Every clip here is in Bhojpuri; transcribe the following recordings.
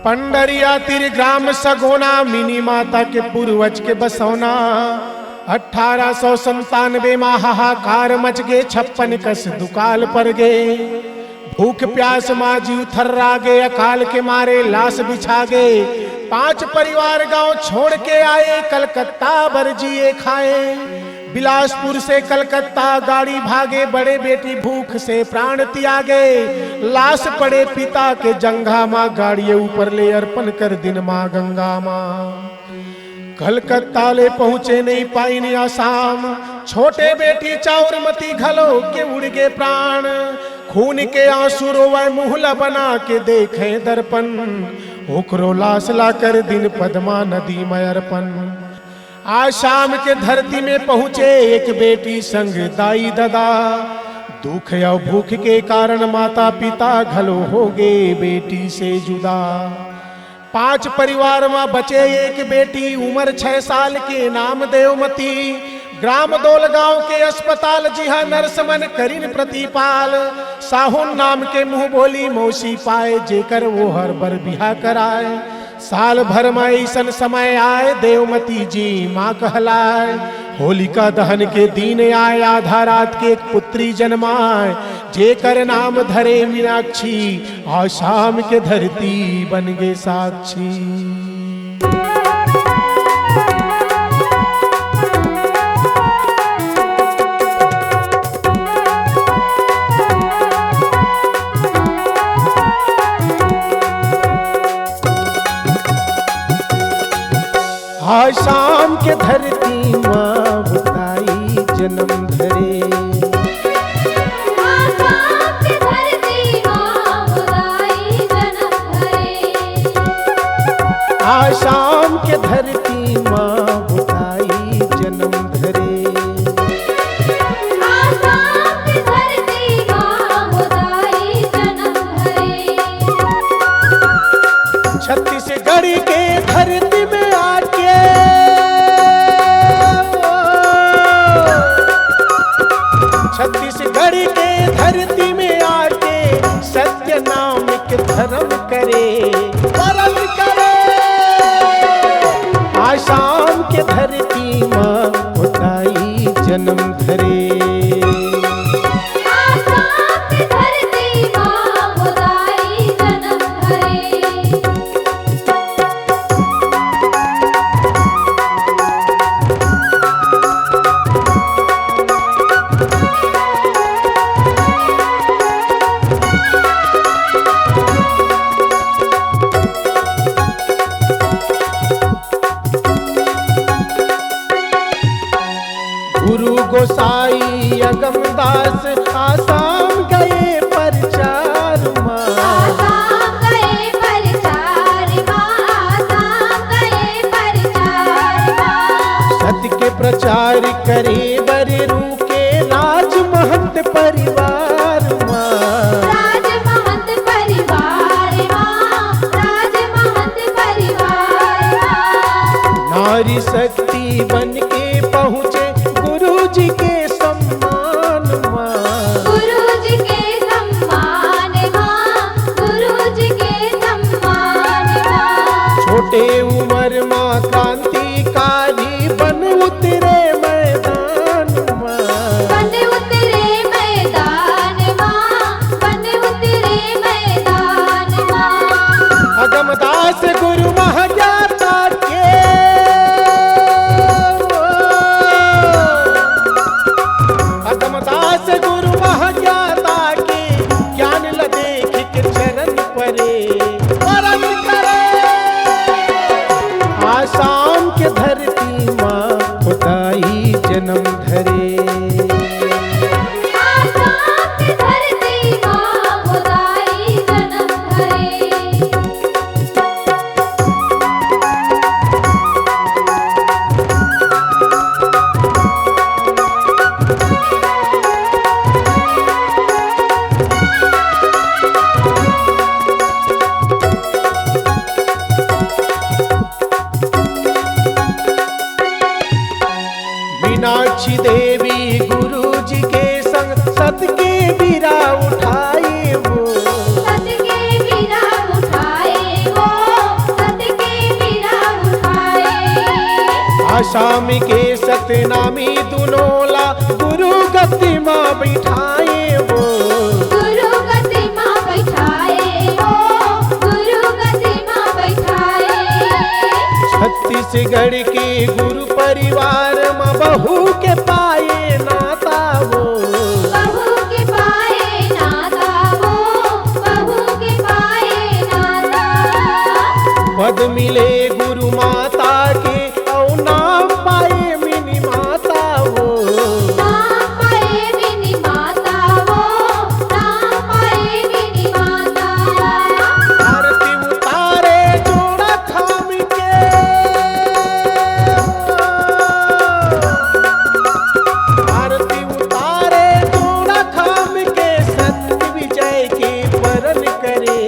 पंडरिया तिर ग्राम सगोना मिनी माता के पूर्वज के बसौना। 1897 में हाहाकार मच गए, 56 कस दुकाल पर गए। भूख प्यास माँ जीव थर्रा गए, अकाल के मारे लाश बिछा गए। 5 परिवार गांव छोड़ के आए, कलकत्ता बरजिए खाए। बिलासपुर से कलकत्ता गाड़ी भागे, बड़े बेटी भूख से प्राण त्यागे। लाश पड़े पिता के जंघा माँ, गाड़ी ऊपर ले अर्पण कर दिन माँ गंगा माँ। कलकत्ता ले पहुंचे नहीं पाई ने आसाम, छोटे बेटी चाउरमती घलो के उड़ गए प्राण। खून के आंसू रोवे मुहला बना के देखे दर्पण, ओकरो लाश ला कर दिन पद्मा नदी में अर्पण। आज शाम के धरती में पहुंचे एक बेटी संग दाई दादा। दुख या भूख के कारण माता पिता घलो हो गए बेटी से जुदा। 5 परिवार में बचे एक बेटी, उम्र 6 साल के नाम देवमती। ग्राम दोल गांव के अस्पताल जिहा नर्स मन करीन प्रतिपाल। साहुन नाम के मुंह बोली मौसी पाए, जेकर वो हर बर बिहा कराए। साल भर में ऐसन समय आए, देवमती जी माँ कहलाए। होलिका दहन के दिन आए, आधा रात के एक पुत्री जन्माए। जेकर नाम धरे मीनाक्षी, और शाम के धरती बन गए साक्षी। आज शाम के धरती माँ बुताई जन्म धरे। आज शाम के धरती माँ बुताई जन्म धरे। आज शाम के धरती माँ बुताई जन्म धरे। आज शाम के धरती माँ बुताई जन्म धरे। छत्तीसगढ़ के धरती में आके छत्तीसगढ़ के धरती में आके सत्य नाम के धर्म करे, परम करे। आसाम के धरती माँ बुताई जन्म धरे। आज शाम के धरती माँ बुताई जन्म धरे। आसाम के सतनामी दुनोला गुरु गति माँ बिठाए वो, गुरु गति माँ बैठाए हो, गुरु गति माँ बैठाए। छत्तीसगढ़ के गुरु परिवार में बहू के पाए नाता वो, बहू के पाए नाता हो, बहू के पाए नाता। पद मिले गुरु माता के और नाम पाए मिनी माता वो, नाम पाए मिनी माता हो, नाम पाए मिनी माता। आरती उतारे जोड़ा थाम के, आरती उतारे जोड़ा थाम के सत्य विजय के वरण करे,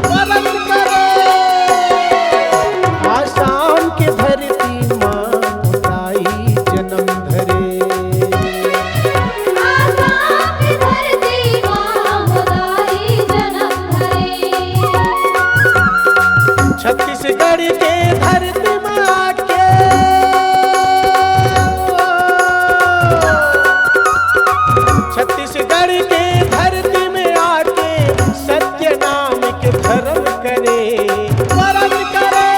वरण करे। आसाम के धरती माँ उताई जन्म धरे, आसाम की धरती माँ मुदाई जन्म धरे। छत्तीसगढ़ के धरती में आके, छत्तीसगढ़ के धरती में आके सत्य नाम के धर्म करे, वरण करे।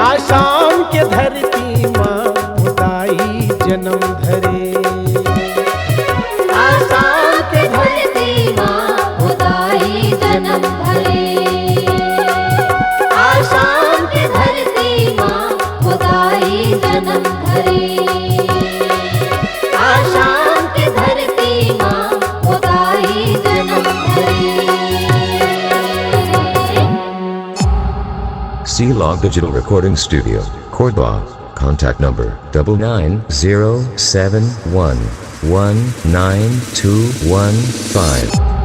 आसाम के धरती माँ उदाई जन्म धरे, आसाम के धरती माँ मुदाई जन्म धरे। आसाम की धरती माँ मुदाई जन्म धरे। आसाम की धरती माँ मुदाई जन्म धरे। C-Log Digital Recording Studio, Cordoba. Contact number 99071192115.